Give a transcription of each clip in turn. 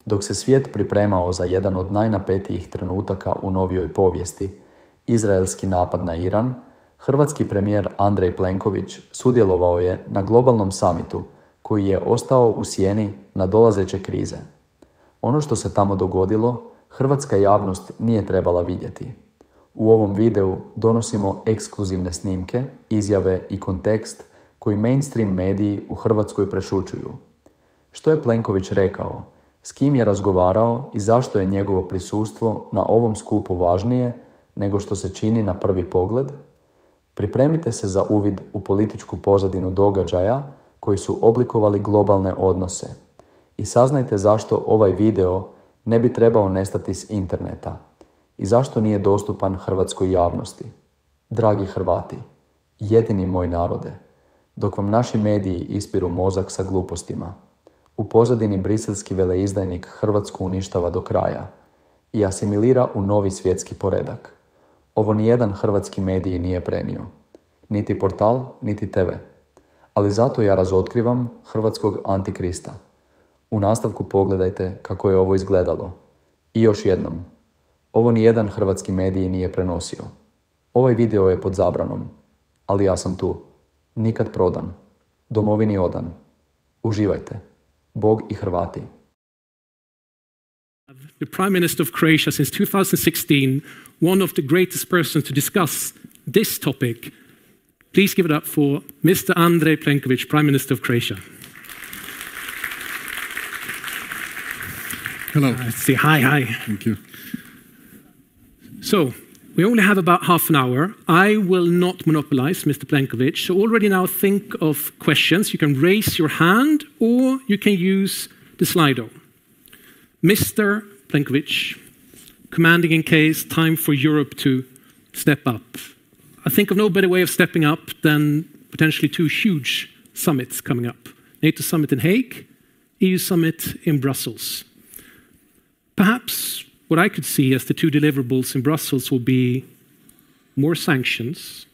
Dok se svijet pripremao za jedan od najnapetijih trenutaka u novijoj povijesti, izraelski napad na Iran, hrvatski premijer Andrej Plenković sudjelovao je na globalnom samitu koji je ostao u sjeni nadolazeće krize. Ono što se tamo dogodilo, hrvatska javnost nije trebala vidjeti. U ovom videu donosimo ekskluzivne snimke, izjave i kontekst koji mainstream mediji u Hrvatskoj prešućuju. Što je Plenković rekao, s kim je razgovarao i zašto je njegovo prisustvo na ovom skupu važnije nego što se čini na prvi pogled? Pripremite se za uvid u političku pozadinu događaja koji su oblikovali globalne odnose i saznajte zašto ovaj video ne bi trebao nestati s interneta i zašto nije dostupan hrvatskoj javnosti. Dragi Hrvati, jedini moj narode, dok vam naši mediji ispiru mozak sa glupostima, u pozadini briselski veleizdajnik Hrvatsku uništava do kraja i asimilira u novi svjetski poredak. Ovo nijedan hrvatski medij nije prenio, niti portal, niti TV. Ali zato ja razotkrivam hrvatskog antikrista. U nastavku pogledajte kako je ovo izgledalo. I još jednom, ovo nijedan hrvatski medij nije prenosio. Ovaj video je pod zabranom, ali ja sam tu. Nikad prodan. Domovini odan. Uživajte. Bog i Hrvati. The Prime Minister of Croatia since 2016, one of the greatest persons to discuss this topic. Please give it up for Mr. Andrej Plenković, Prime Minister of Croatia. Hello. Say hi, hi. Thank you. So, we only have about half an hour. I will not monopolize Mr. Plenković. So already now think of questions. You can raise your hand or you can use the Slido. Mr. Plenković, commanding in case, time for Europe to step up. I think of no better way of stepping up than potentially two huge summits coming up. NATO summit in Hague, EU summit in Brussels. Perhaps what I could see as the two deliverables in Brussels will be more sanctions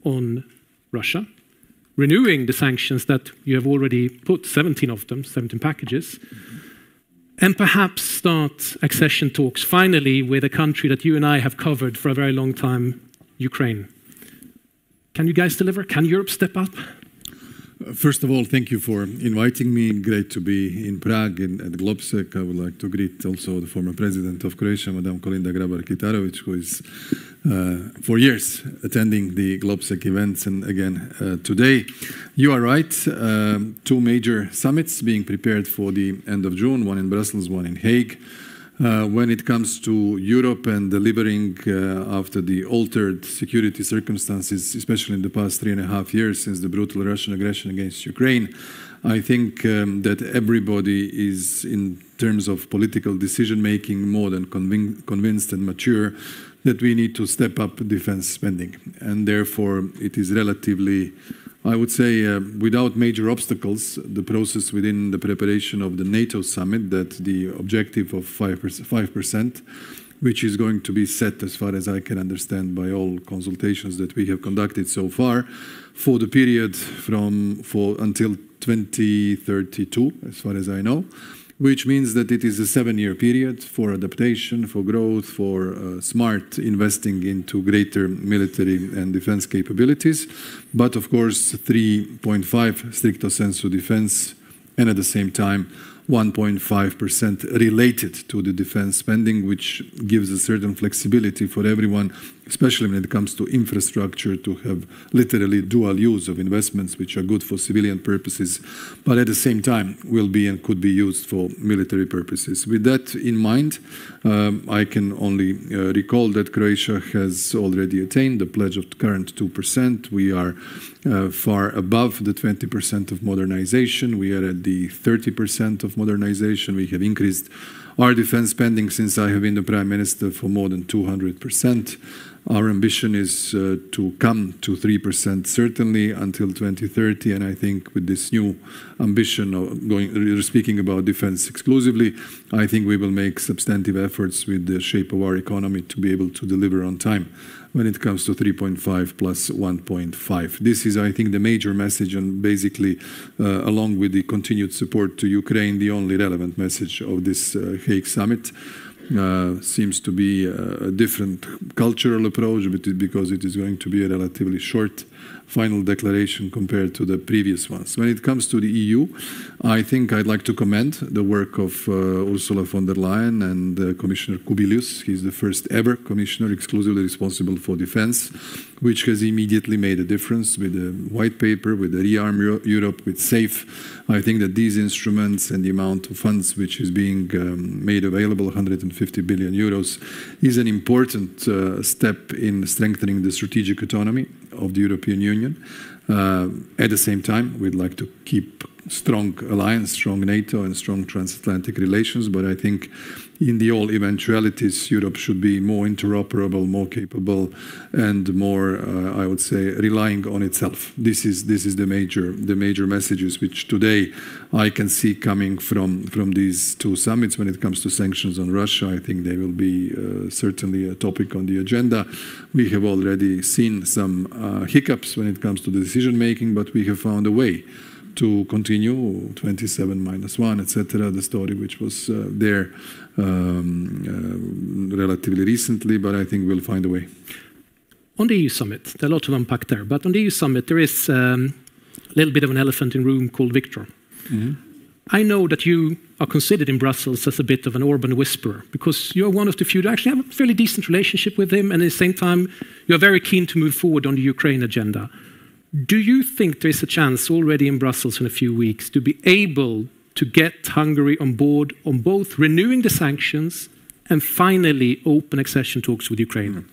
on Russia, renewing the sanctions that you have already put, 17 of them, 17 packages, and perhaps start accession talks finally with a country that you and I have covered for a very long time, Ukraine. Can you guys deliver? Can Europe step up? First of all, thank you for inviting me. Great to be in Prague and at Globsec. I would like to greet also the former president of Croatia, Madame Kolinda Grabar-Kitarović, who is for years attending the Globsec events. And again, today, you are right, two major summits being prepared for the end of June, one in Brussels, one in Hague. When it comes to Europe and delivering after the altered security circumstances, especially in the past 3.5 years since the brutal Russian aggression against Ukraine, I think that everybody is, in terms of political decision-making, more than convinced and mature that we need to step up defense spending. And therefore, it is relatively, I would say, without major obstacles, the process within the preparation of the NATO summit, that the objective of 5%, which is going to be set, as far as I can understand, by all consultations that we have conducted so far, for the period until 2032, as far as I know, which means that it is a 7-year period for adaptation, for growth, for smart investing into greater military and defense capabilities, but of course 3.5 stricto sensu defense, and at the same time 1.5% related to the defense spending, which gives a certain flexibility for everyone, especially when it comes to infrastructure, to have literally dual use of investments which are good for civilian purposes, but at the same time will be and could be used for military purposes. With that in mind, I can only recall that Croatia has already attained the pledge of current 2%. We are far above the 20% of modernization. We are at the 30% of modernization. We have increased our defense spending since I have been the Prime Minister for more than 200%. Our ambition is to come to 3% certainly until 2030, and I think with this new ambition of speaking about defense exclusively, I think we will make substantive efforts with the shape of our economy to be able to deliver on time when it comes to 3.5 plus 1.5. This is, I think, the major message, and basically, along with the continued support to Ukraine, the only relevant message of this Hague summit. Seems to be a different cultural approach, because it is going to be a relatively short final declaration compared to the previous ones. When it comes to the EU, I think I'd like to commend the work of Ursula von der Leyen and Commissioner Kubilius. He's the first ever commissioner exclusively responsible for defense, which has immediately made a difference with the white paper, with the Rearm Europe, with SAFE. I think that these instruments and the amount of funds which is being made available, 150 billion euros, is an important step in strengthening the strategic autonomy of the European Union. At the same time, we'd like to keep strong alliance, strong NATO, and strong transatlantic relations, but I think in the all eventualities, Europe should be more interoperable, more capable, and more, I would say, relying on itself. This is the major messages which today I can see coming from these two summits. When it comes to sanctions on Russia, I think they will be certainly a topic on the agenda. We have already seen some hiccups when it comes to the decision making, but we have found a way to continue 27-1, etc., the story which was there relatively recently, but I think we'll find a way. On the EU summit, there are a lot to unpack there, but on the EU summit there is a little bit of an elephant in the room called Viktor. Mm-hmm. I know that you are considered in Brussels as a bit of an Orban whisperer, because you're one of the few that actually have a fairly decent relationship with him, and at the same time you're very keen to move forward on the Ukraine agenda. Do you think there is a chance already in Brussels in a few weeks to be able to get Hungary on board on both renewing the sanctions and finally open accession talks with Ukraine?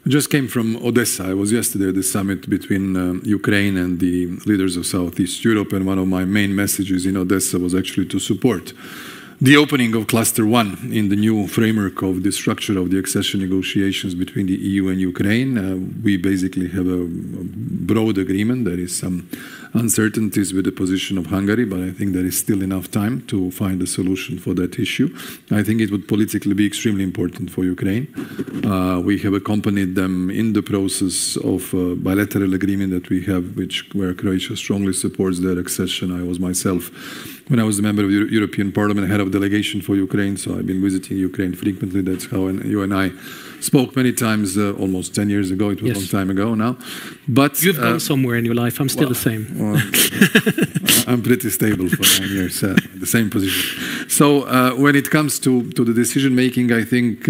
I just came from Odessa. I was yesterday at the summit between Ukraine and the leaders of Southeast Europe, and one of my main messages in Odessa was actually to support the opening of Cluster 1 in the new framework of the structure of the accession negotiations between the EU and Ukraine. We basically have a broad agreement. There is some uncertainties with the position of Hungary, but I think there is still enough time to find a solution for that issue. I think it would politically be extremely important for Ukraine. We have accompanied them in the process of a bilateral agreement that we have, where Croatia strongly supports their accession. I was myself, when I was a member of the European Parliament, head of delegation for Ukraine, so I've been visiting Ukraine frequently. That's how you and I spoke many times, almost 10 years ago. It was a long time ago now. But you've gone somewhere in your life. I'm still the same. Well, I'm pretty stable for 9 years, the same position. So when it comes to the decision making, I think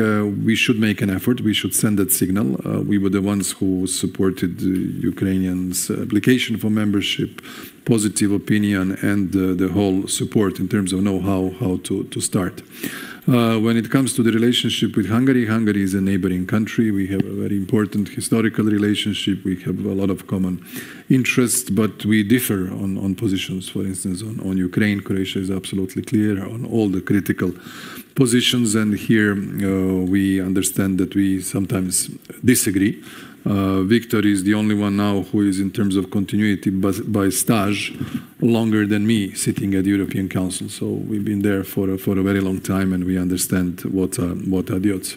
we should make an effort. We should send that signal. We were the ones who supported the Ukrainians' application for membership, positive opinion, and the whole support in terms of know-how, how to start. When it comes to the relationship with Hungary, Hungary is a neighboring country. We have a very important historical relationship. We have a lot of common interests, but we differ on positions. For instance, on Ukraine, Croatia is absolutely clear on all the critical positions, and here we understand that we sometimes disagree. Viktor is the only one now who is, in terms of continuity by stage, longer than me sitting at the European Council. So we've been there for a very long time, and we understand what are the odds.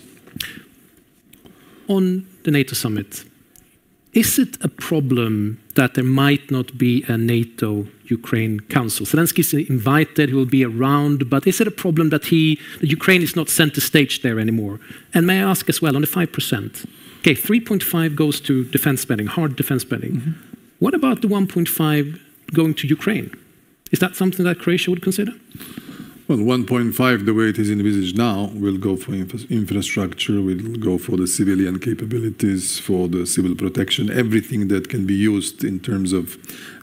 On the NATO summit, is it a problem that there might not be a NATO-Ukraine Council? Zelensky is invited, he will be around, but is it a problem that Ukraine is not center stage there anymore? And may I ask as well, on the 5%, okay, 3.5 goes to defense spending, hard defense spending. Mm-hmm. What about the 1.5 going to Ukraine? Is that something that Croatia would consider? Well, 1.5, the way it is envisaged now, will go for infrastructure, will go for the civilian capabilities, for the civil protection, everything that can be used in terms of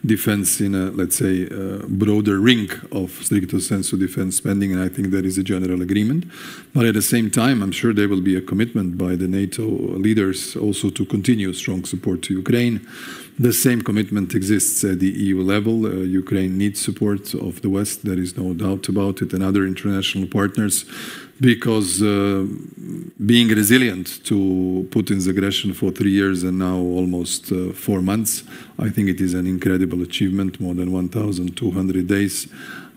defense in a, let's say, broader ring of stricto sensu defense spending, and I think there is a general agreement. But at the same time, I'm sure there will be a commitment by the NATO leaders also to continue strong support to Ukraine. The same commitment exists at the EU level. Ukraine needs support of the West, there is no doubt about it, and other international partners because being resilient to Putin's aggression for 3 years and now almost 4 months, I think it is an incredible achievement, more than 1,200 days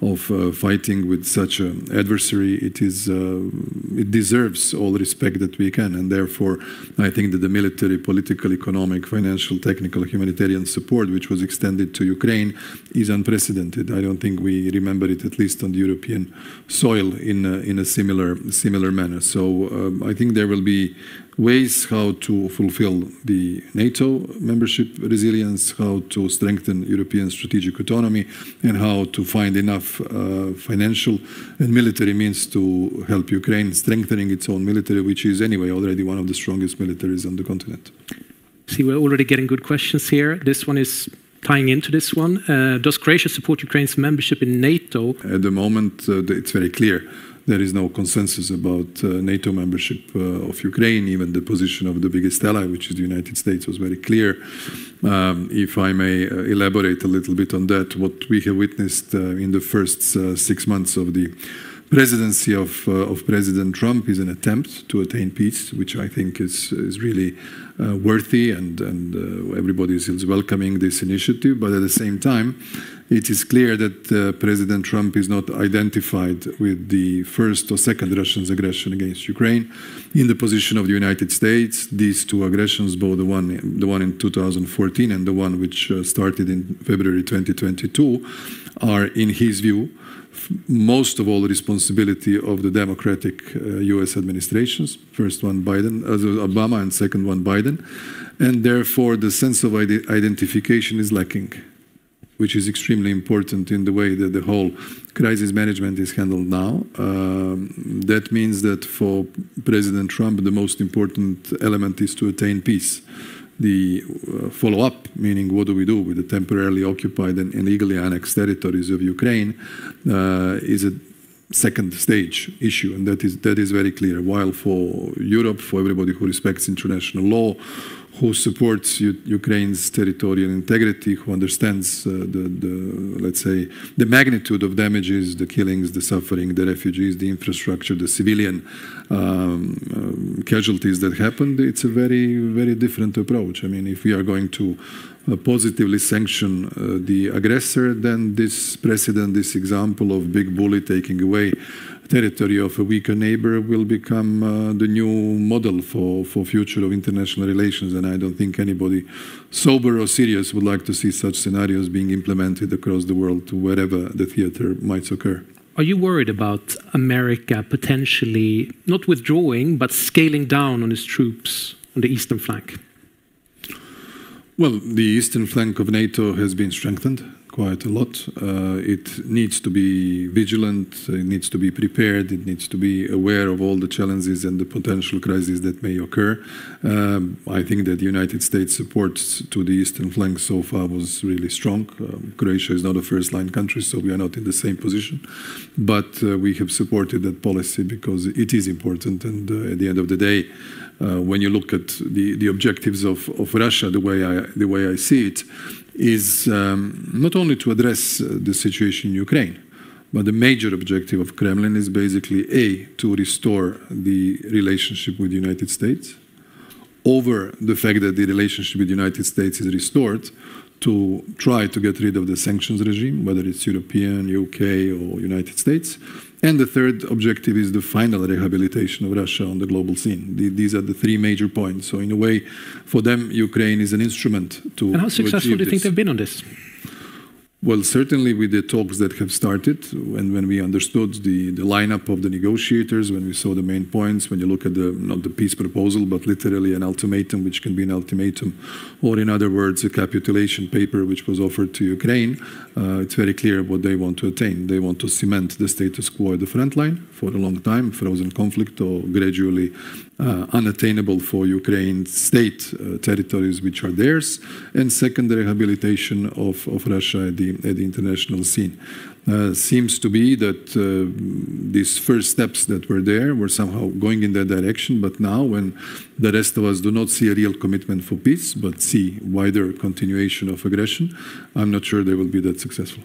of fighting with such an adversary. It deserves all respect that we can, and therefore I think that the military, political, economic, financial, technical, humanitarian support which was extended to Ukraine is unprecedented. I don't think we remember it, at least on the European soil, in a similar manner. So I think there will be ways how to fulfill the NATO membership resilience, how to strengthen European strategic autonomy, and how to find enough financial and military means to help Ukraine strengthening its own military, which is anyway already one of the strongest militaries on the continent. See, we're already getting good questions here. This one is tying into this one. Does Croatia support Ukraine's membership in NATO? At the moment, it's very clear. There is no consensus about NATO membership of Ukraine. Even the position of the biggest ally, which is the United States, was very clear. If I may elaborate a little bit on that, what we have witnessed in the first 6 months of the presidency of President Trump is an attempt to attain peace, which I think is really worthy, and everybody is welcoming this initiative. But at the same time, it is clear that President Trump is not identified with the first or second Russian aggression against Ukraine. In the position of the United States, these two aggressions, both the one in 2014 and the one which started in February 2022, are, in his view, most of all responsibility of the democratic US administrations, first one Obama and second one Biden, and therefore the sense of identification is lacking, which is extremely important in the way that the whole crisis management is handled now. That means that for President Trump, the most important element is to attain peace. The follow-up, meaning what do we do with the temporarily occupied and illegally annexed territories of Ukraine, is a second stage issue, and that is very clear. While for Europe, for everybody who respects international law, who supports Ukraine's territorial integrity, who understands let's say, the magnitude of damages, the killings, the suffering, the refugees, the infrastructure, the civilian casualties that happened, it's a very, very different approach. I mean, if we are going to positively sanction the aggressor, then this precedent, this example of big bully taking away territory of a weaker neighbor will become the new model for future of international relations, and I don't think anybody sober or serious would like to see such scenarios being implemented across the world, wherever the theater might occur. Are you worried about America potentially not withdrawing, but scaling down on its troops on the eastern flank? Well, the eastern flank of NATO has been strengthened quite a lot. It needs to be vigilant, it needs to be prepared, it needs to be aware of all the challenges and the potential crises that may occur. I think that the United States support to the eastern flank so far was really strong. Croatia is not a first-line country, so we are not in the same position. But we have supported that policy because it is important, and at the end of the day, when you look at the objectives of Russia, the way I see it, is not only to address the situation in Ukraine, but the major objective of Kremlin is basically to restore the relationship with the United States, over the fact that the relationship with the United States is restored, to try to get rid of the sanctions regime, whether it's European, UK, or United States. And the third objective is the final rehabilitation of Russia on the global scene. These are the three major points. So in a way, for them, Ukraine is an instrument to And how successful do you think they've been on this? Well, certainly with the talks that have started, and when we understood the lineup of the negotiators, when we saw the main points, when you look at not the peace proposal, but literally an ultimatum, which can be an ultimatum, or in other words, a capitulation paper which was offered to Ukraine, it's very clear what they want to attain. They want to cement the status quo at the front line for a long time, frozen conflict, or gradually unattainable for Ukraine state territories which are theirs, and second, the rehabilitation of Russia at the international scene. Seems to be that these first steps that were there were somehow going in that direction, but now when the rest of us do not see a real commitment for peace, but see wider continuation of aggression, I'm not sure they will be that successful.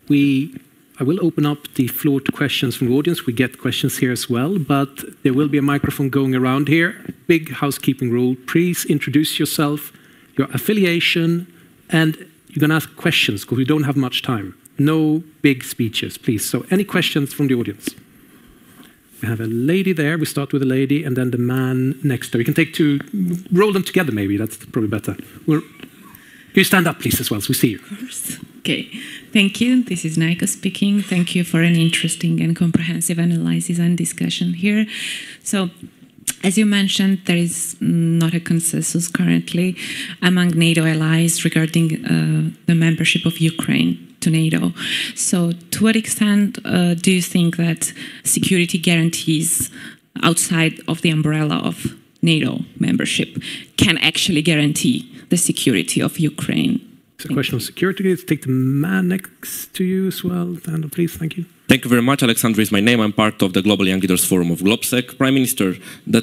We I will open up the floor to questions from the audience. We get questions here as well, but there will be a microphone going around here. Big housekeeping rule. Please introduce yourself, your affiliation, and you're going to ask questions because we don't have much time. No big speeches, please. So any questions from the audience? We have a lady there. We start with a lady and then the man next to her. You can take two, roll them together maybe. That's probably better. Can you stand up, please, as well, so we see you? Of course. Okay. Thank you. This is Naika speaking. Thank you for an interesting and comprehensive analysis and discussion here. So, as you mentioned, there is not a consensus currently among NATO allies regarding the membership of Ukraine to NATO. So to what extent do you think that security guarantees outside of the umbrella of NATO membership can actually guarantee the security of Ukraine? It's a question of security. Let's take the man next to you as well. Daniel, please, thank you. Thank you very much. Alexander is my name. I'm part of the Global Young Leaders Forum of GlobSec. Prime Minister, the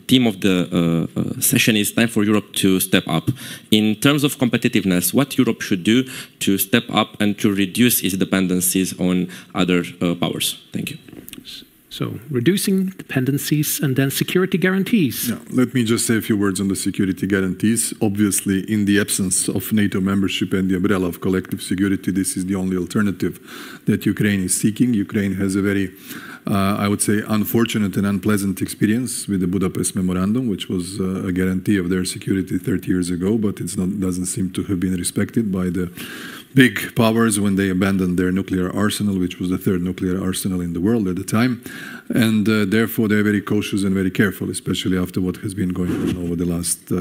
theme of the session is time for Europe to step up. In terms of competitiveness, what Europe should do to step up and to reduce its dependencies on other powers? Thank you. So, reducing dependencies and then security guarantees. Yeah, let me just say a few words on the security guarantees. Obviously, in the absence of NATO membership and the umbrella of collective security, this is the only alternative that Ukraine is seeking. Ukraine has a very, I would say, unfortunate and unpleasant experience with the Budapest Memorandum, which was a guarantee of their security 30 years ago, but it doesn't seem to have been respected by the big powers when they abandoned their nuclear arsenal, which was the third nuclear arsenal in the world at the time. And therefore, they're very cautious and very careful, especially after what has been going on over the last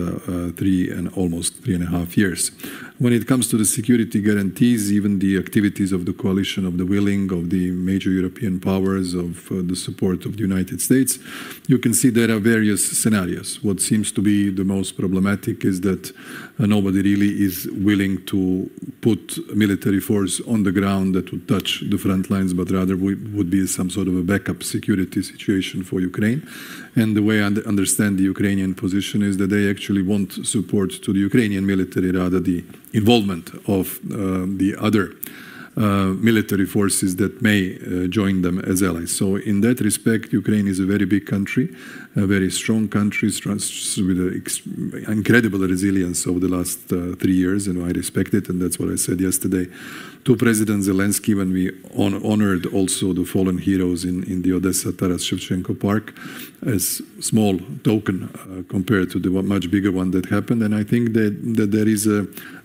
almost 3.5 years. When it comes to the security guarantees, even the activities of the coalition of the willing, of the major European powers, of the support of the United States, you can see there are various scenarios. What seems to be the most problematic is that nobody really is willing to put military force on the ground that would touch the front lines, but rather would be some sort of a backup security situation for Ukraine. And the way I understand the Ukrainian position is that they actually want support to the Ukrainian military, rather the involvement of the other military forces that may join them as allies. So in that respect, Ukraine is a very big country, a very strong country with an incredible resilience over the last 3 years, and I respect it, and that's what I said yesterday to President Zelensky when we honored also the fallen heroes in the Odessa Taras Shevchenko Park as small token compared to the much bigger one that happened. And I think that there is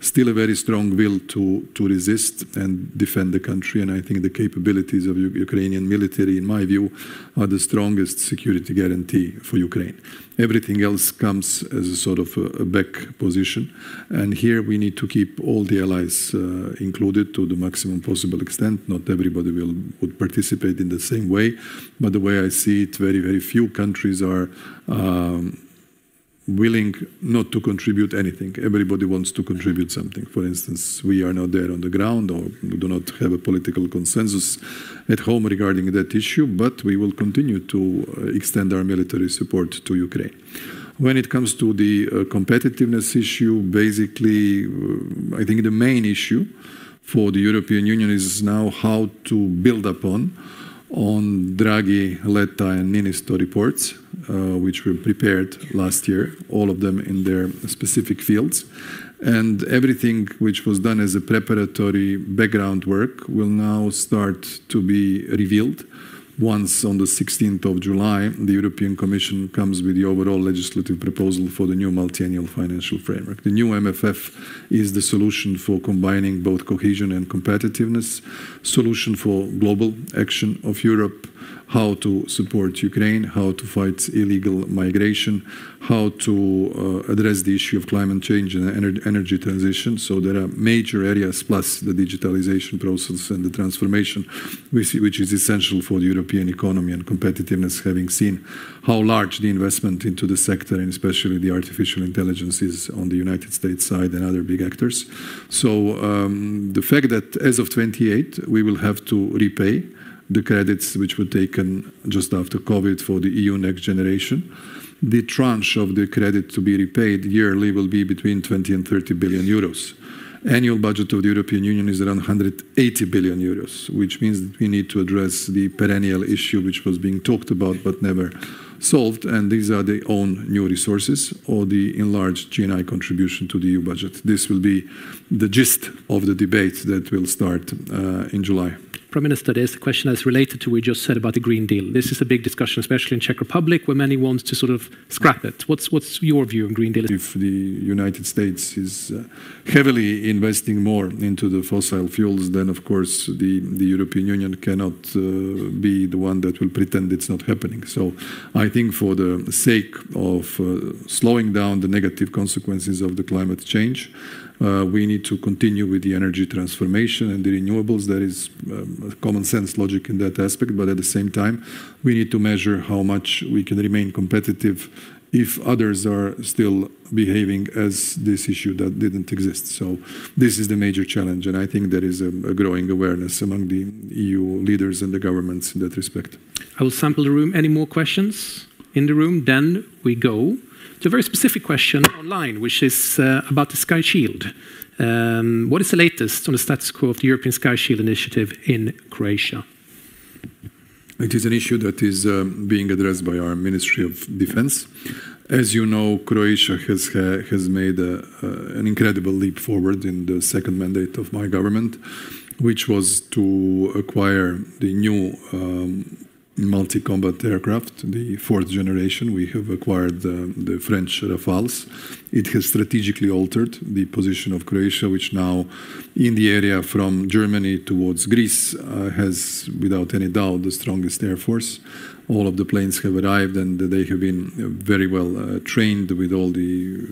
still a very strong will to resist and defend the country, and I think the capabilities of Ukrainian military, in my view, are the strongest security guarantee for Ukraine. Everything else comes as a sort of a back position, and here we need to keep all the allies included to the maximum possible extent. Not everybody would participate in the same way, but the way I see it, very, very few countries are willing not to contribute anything. Everybody wants to contribute something. For instance, we are not there on the ground, or we do not have a political consensus at home regarding that issue, but we will continue to extend our military support to Ukraine. When it comes to the competitiveness issue, basically, I think the main issue for the European Union is now how to build upon on Draghi, Letta and Niinistö reports, which were prepared last year, all of them in their specific fields. And everything which was done as a preparatory background work will now start to be revealed. Once on the 16th of July, the European Commission comes with the overall legislative proposal for the new multi-annual financial framework. The new MFF is the solution for combining both cohesion and competitiveness, solution for global action of Europe, how to support Ukraine, how to fight illegal migration, how to address the issue of climate change and energy transition. So there are major areas, plus the digitalization process and the transformation, which is essential for the European economy and competitiveness, having seen how large the investment into the sector, and especially the artificial intelligence, is on the United States side and other big actors. So the fact that as of 28, we will have to repay the credits which were taken just after COVID for the EU Next Generation. The tranche of the credit to be repaid yearly will be between 20 and 30 billion euros. Annual budget of the European Union is around 180 billion euros, which means that we need to address the perennial issue which was being talked about but never solved, and these are the own new resources or the enlarged GNI contribution to the EU budget. This will be the gist of the debate that will start in July. Prime Minister, there's a question that's related to what we just said about the Green Deal. This is a big discussion, especially in Czech Republic, where many want to sort of scrap it. What's your view on Green Deal? If the United States is heavily investing more into the fossil fuels, then of course the European Union cannot be the one that will pretend it's not happening. So I think for the sake of slowing down the negative consequences of the climate change, we need to continue with the energy transformation and the renewables. There is common sense logic in that aspect, but at the same time, we need to measure how much we can remain competitive if others are still behaving as this issue that didn't exist. So this is the major challenge, and I think there is a growing awareness among the EU leaders and the governments in that respect. I will sample the room. Any more questions in the room? Then we go to a very specific question online, which is about the Sky Shield. What is the latest on the status quo of the European Sky Shield initiative in Croatia? It is an issue that is being addressed by our Ministry of Defense. As you know, Croatia has made an incredible leap forward in the second mandate of my government, which was to acquire the new multi-combat aircraft, the fourth generation. We have acquired the French Rafales. It has strategically altered the position of Croatia, which now in the area from Germany towards Greece has, without any doubt, the strongest air force. All of the planes have arrived and they have been very well trained with all the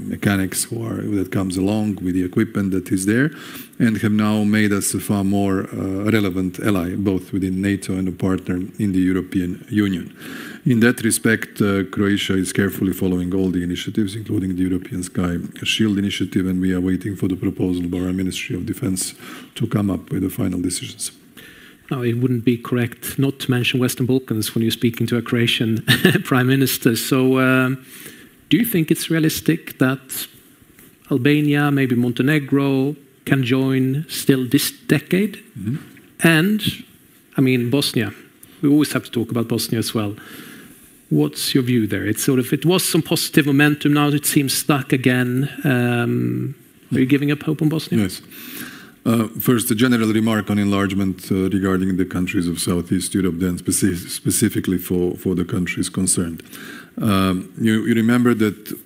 mechanics that comes along with the equipment that is there, and have now made us a far more relevant ally, both within NATO and a partner in the European Union. In that respect, Croatia is carefully following all the initiatives, including the European Sky Shield initiative, and we are waiting for the proposal by our Ministry of Defense to come up with the final decisions. Now, it wouldn't be correct not to mention Western Balkans when you're speaking to a Croatian Prime Minister. So do you think it's realistic that Albania, maybe Montenegro, can join still this decade? Mm-hmm. And, I mean, Bosnia. We always have to talk about Bosnia as well. What's your view there? It's sort of, it was some positive momentum, now it seems stuck again. Are you giving up hope on Bosnia? Yes. First, a general remark on enlargement regarding the countries of Southeast Europe, then specifically for the countries concerned. You remember that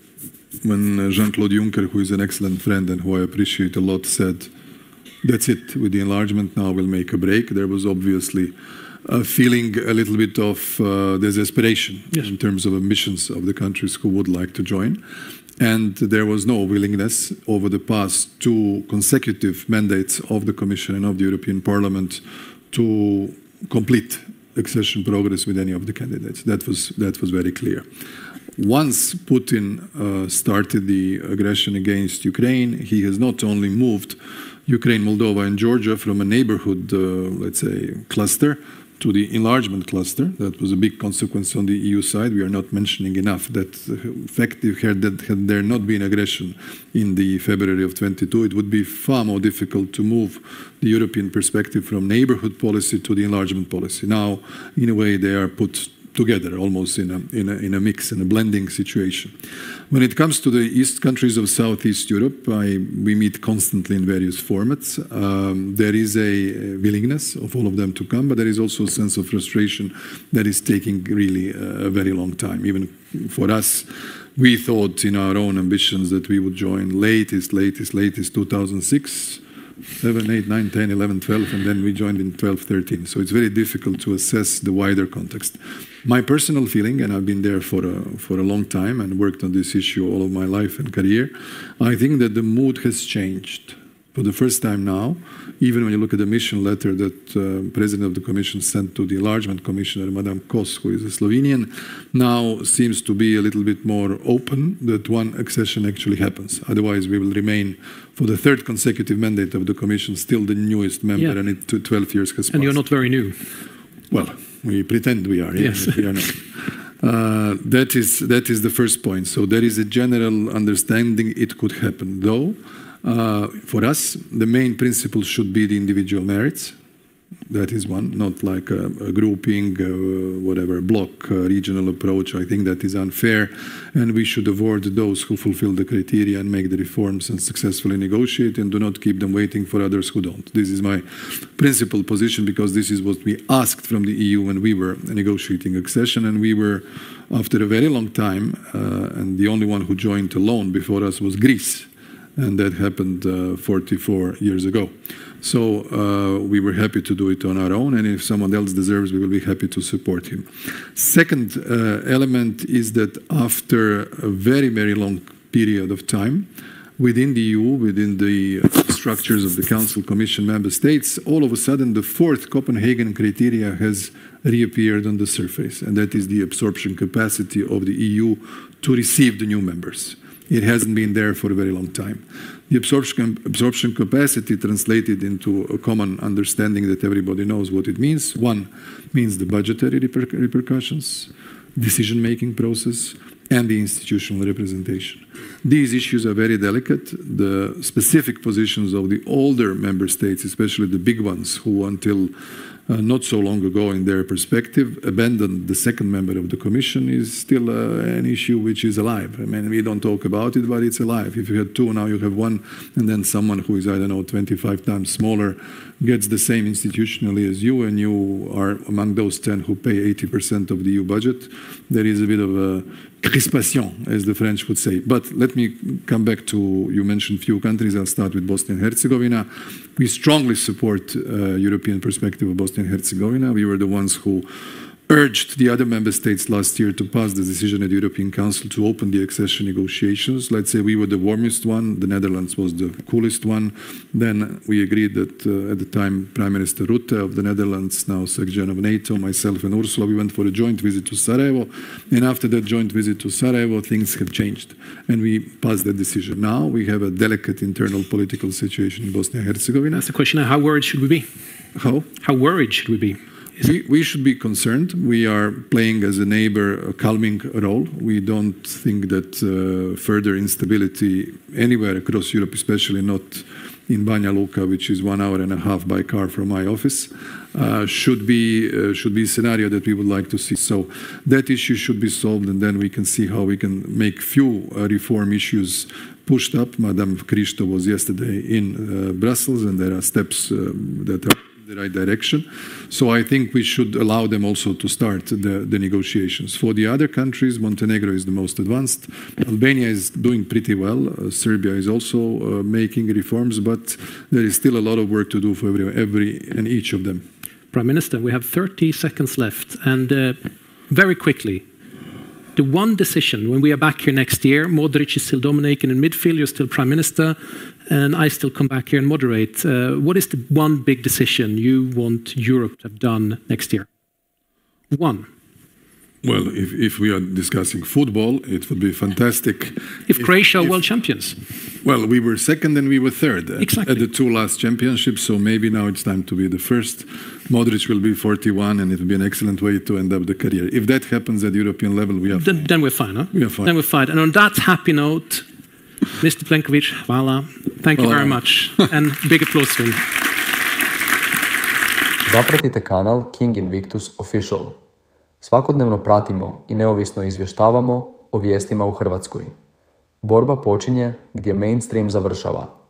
when Jean-Claude Juncker, who is an excellent friend and who I appreciate a lot, said, that's it, with the enlargement now we'll make a break. There was obviously a feeling a little bit of desperation, yes, in terms of ambitions of the countries who would like to join. And there was no willingness over the past two consecutive mandates of the Commission and of the European Parliament to complete accession progress with any of the candidates. That was very clear. Once Putin started the aggression against Ukraine, he has not only moved Ukraine, Moldova, and Georgia from a neighborhood, let's say, cluster to the enlargement cluster. That was a big consequence on the EU side. We are not mentioning enough that effective had there not been aggression in the February of 22, it would be far more difficult to move the European perspective from neighborhood policy to the enlargement policy. Now, in a way, they are put together, almost in a mix, in a blending situation. When it comes to the east countries of Southeast Europe, we meet constantly in various formats. There is a willingness of all of them to come, but there is also a sense of frustration that is taking really a very long time. Even for us, we thought in our own ambitions that we would join latest 2006, 7, 8, 9, 10, 11, 12, and then we joined in 12, 13. So it's very difficult to assess the wider context. My personal feeling, and I've been there for a long time and worked on this issue all of my life and career, I think that the mood has changed. For the first time now, even when you look at the mission letter that the President of the Commission sent to the Enlargement Commissioner, Madame Kos, who is a Slovenian, now seems to be a little bit more open that one accession actually happens. Otherwise, we will remain, for the third consecutive mandate of the Commission, still the newest member, yeah, and 12 years has passed. And you're not very new. Well, we pretend we are. Yes. We are not. That is the first point. So there is a general understanding it could happen, though For us, the main principle should be the individual merits. That is one, not like a grouping, whatever, block, regional approach. I think that is unfair, and we should avoid those who fulfill the criteria and make the reforms and successfully negotiate, and do not keep them waiting for others who don't. This is my principal position, because this is what we asked from the EU when we were negotiating accession, and we were, after a very long time, and the only one who joined alone before us was Greece, and that happened 44 years ago. So we were happy to do it on our own, and if someone else deserves, we will be happy to support him. Second element is that after a very, very long period of time, within the EU, within the structures of the Council, Commission, Member States, all of a sudden the fourth Copenhagen criteria has reappeared on the surface, and that is the absorption capacity of the EU to receive the new members. It hasn't been there for a very long time. The absorption capacity translated into a common understanding that everybody knows what it means. One means the budgetary repercussions, decision-making process, and the institutional representation. These issues are very delicate. The specific positions of the older member states, especially the big ones, who until not so long ago, in their perspective, abandoned the second member of the Commission, is still an issue which is alive. I mean, we don't talk about it, but it's alive. If you had two, now you have one, and then someone who is, I don't know, 25 times smaller gets the same institutionally as you, and you are among those 10 who pay 80% of the EU budget. There is a bit of a crispation, as the French would say. But let me come back to, you mentioned few countries. I'll start with Bosnia and Herzegovina. We strongly support European perspective of Bosnia and Herzegovina. We were the ones who urged the other member states last year to pass the decision at the European Council to open the accession negotiations. Let's say we were the warmest one, the Netherlands was the coolest one. Then we agreed that at the time Prime Minister Rutte of the Netherlands, now Secretary of NATO, myself and Ursula, we went for a joint visit to Sarajevo. And after that joint visit to Sarajevo, things have changed. And we passed that decision. Now we have a delicate internal political situation in Bosnia and Herzegovina. That's the question. How worried should we be? How? How worried should we be? We should be concerned. We are playing as a neighbor a calming role. We don't think that further instability anywhere across Europe, especially not in Banja Luka, which is 1.5 hours by car from my office, should be a scenario that we would like to see. So that issue should be solved, and then we can see how we can make few reform issues pushed up. Madame Kristo was yesterday in Brussels, and there are steps that are in the right direction. So I think we should allow them also to start the negotiations. For the other countries, Montenegro is the most advanced. Albania is doing pretty well. Serbia is also making reforms, but there is still a lot of work to do for every and each of them. Prime Minister, we have 30 seconds left, and very quickly, the one decision when we are back here next year, Modric is still dominating in midfield, you're still Prime Minister, and I still come back here and moderate. What is the one big decision you want Europe to have done next year? One. Well, if we are discussing football, it would be fantastic. If Croatia are world champions. Well, we were second and we were third exactly. At the two last championships, so maybe now it's time to be the first. Modric will be 41, and it will be an excellent way to end up the career. If that happens at European level, we are fine. Then we're fine, huh? We are fine. Then we're fine. And on that happy note, Mr. Plenković, hvala. Thank you very much. And big applause to him. Zapratite kanal King Invictus Official. Svakodnevno pratimo i neovisno izvještavamo o vijestima u Hrvatskoj. Borba počinje gdje mainstream završava.